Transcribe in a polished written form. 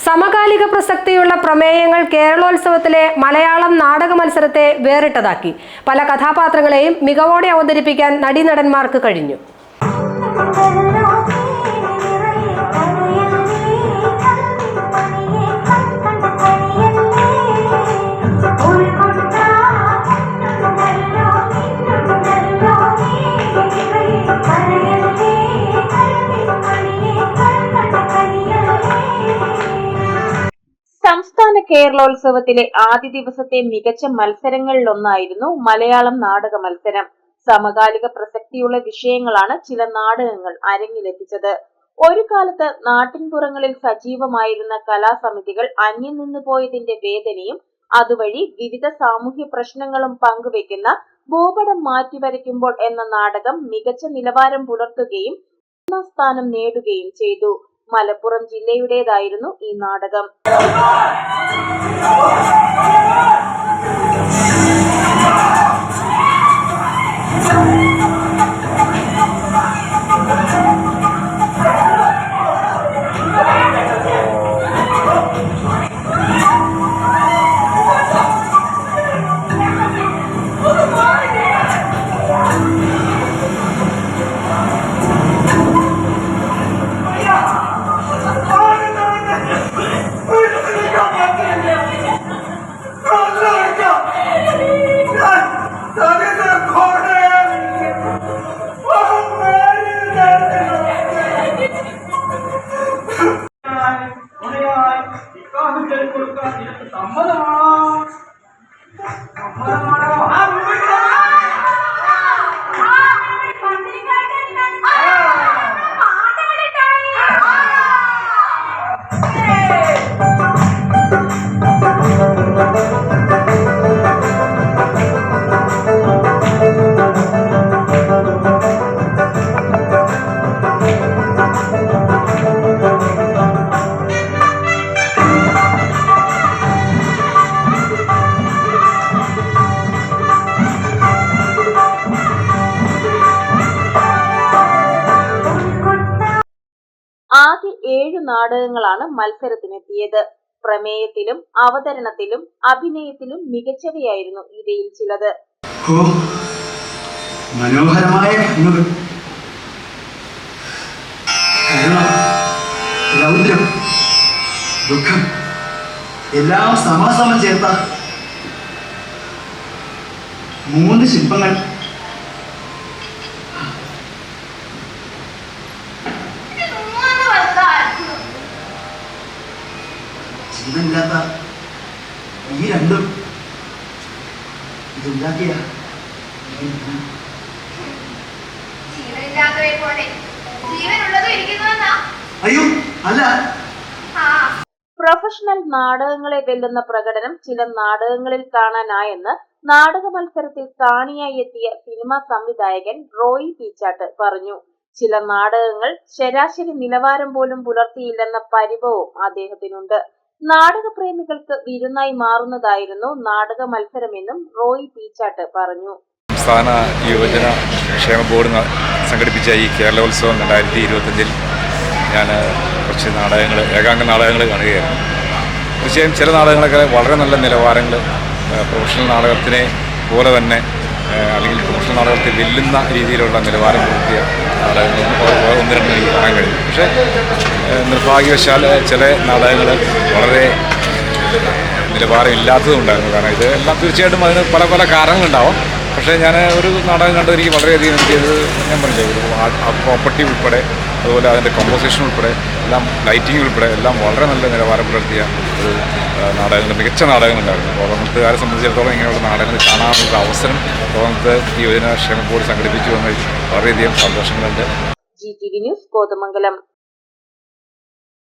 സമകാലിക പ്രസക്തിയുള്ള പ്രമേയങ്ങൾ കേരളോത്സവത്തിലെ മലയാളം നാടക മത്സരത്തെ വേറിട്ടതാക്കി. പല കഥാപാത്രങ്ങളെയും മികവോടെ അവതരിപ്പിക്കാൻ നടീനടന്മാർക്ക് കഴിഞ്ഞു. സംസ്ഥാന കേരളോത്സവത്തിലെ ആദ്യ ദിവസത്തെ മികച്ച മത്സരങ്ങളിലൊന്നായിരുന്നു മലയാളം നാടക മത്സരം. സമകാലിക പ്രസക്തിയുള്ള വിഷയങ്ങളാണ് ചില നാടകങ്ങൾ അരങ്ങിലെത്തിച്ചത്. ഒരു കാലത്ത് നാട്ടിൻപുറങ്ങളിൽ സജീവമായിരുന്ന കലാസമിതികൾ അന്യം നിന്നു പോയതിന്റെ വേദനയും അതുവഴി വിവിധ സാമൂഹ്യ പ്രശ്നങ്ങളും പങ്കുവെക്കുന്ന ഭൂപടം മാറ്റിവരയ്ക്കുമ്പോൾ എന്ന നാടകം മികച്ച നിലവാരം പുലർത്തുകയും ഒന്നാം സ്ഥാനം നേടുകയും ചെയ്തു. മലപ്പുറം ജില്ലയുടേതായിരുന്നു ഈ നാടകം. ആകെ 7 നാടകങ്ങളാണ് മത്സരത്തിനെത്തിയത്. പ്രമേയത്തിലും അവതരണത്തിലും അഭിനയത്തിലും മികച്ചവയായിരുന്നു ഇവയിൽ ചിലത്. മനോഹരമായ രൗദ്രം, ദുഃഖം എല്ലാം സമാസമം ചേർത്ത 3 ശില്പങ്ങൾ. ജീവനില്ലാത്ത ഈ രണ്ടും ഇതുണ്ടാക്കിയ അയ്യോ അല്ല. പ്രൊഫഷണൽ നാടകങ്ങളെ വെല്ലുന്ന പ്രകടനം ചില നാടകങ്ങളിൽ കാണാനായെന്ന് നാടക മത്സരത്തിൽ കാണിയായി എത്തിയ സിനിമാ സംവിധായകൻ റോയി പീച്ചാട്ട് പറഞ്ഞു. ചില നാടകങ്ങൾ ശരാശരി നിലവാരം പോലും പുലർത്തിയില്ലെന്ന പരിഭവവും അദ്ദേഹത്തിനുണ്ട്. നാടകപ്രേമികൾക്ക് വിരുന്നായി മാറുന്നതായിരുന്നു നാടക മത്സരമെന്നും റോയി പീച്ചാട്ട് പറഞ്ഞു. സംസ്ഥാന യുവജന ക്ഷേമ ബോർഡ് സംഘടിപ്പിച്ച ഈ കേരളോത്സവം 2025 ഞാൻ കുറച്ച് നാടകങ്ങൾ, ഏകാംഗ നാടകങ്ങൾ കാണുകയായിരുന്നു. തീർച്ചയായും ചില നാടകങ്ങളൊക്കെ വളരെ നല്ല നിലവാരങ്ങൾ, പ്രൊഫഷണൽ നാടകത്തിനെ പോലെ തന്നെ അല്ലെങ്കിൽ പ്രൊഫഷണൽ നാടകത്തെ വെല്ലുന്ന രീതിയിലുള്ള നിലവാരം പുലർത്തിയ നാടകങ്ങൾ 1-2 എനിക്ക് കാണാൻ കഴിയും. പക്ഷേ നിർഭാഗ്യവശാൽ ചില നാടകങ്ങൾ വളരെ നിലവാരം ഇല്ലാത്തതുണ്ടായിരുന്നു. കാരണം ഇത് എല്ലാം തീർച്ചയായിട്ടും അതിന് പല പല കാരണങ്ങളുണ്ടാവും. പക്ഷേ ഞാൻ ഒരു നാടകം കണ്ടത് എനിക്ക് വളരെയധികം എനിക്കത് ഞാൻ പറഞ്ഞില്ലേ, പ്രോപ്പർട്ടി ഉൾപ്പെടെ അതുപോലെ അതിൻ്റെ കോമ്പോസിഷൻ ഉൾപ്പെടെ എല്ലാം ലൈറ്റിംഗ് ഉൾപ്പെടെ എല്ലാം വളരെ നല്ല നിലവാരം പുലർത്തിയ ഒരു നാടകങ്ങൾ, മികച്ച നാടകങ്ങളുണ്ടായിരുന്നു. കോതമംഗലത്തുകാരെ സംബന്ധിച്ചിടത്തോളം ഇങ്ങനെയുള്ള നാടകങ്ങൾ കാണാനുള്ള അവസരം കോതമംഗലത്ത് യുവജന ക്ഷേമ ബോർഡ് സംഘടിപ്പിച്ചു എന്നതിൽ വളരെയധികം സന്തോഷങ്ങളുണ്ട്. GTV news, Kothamangalam.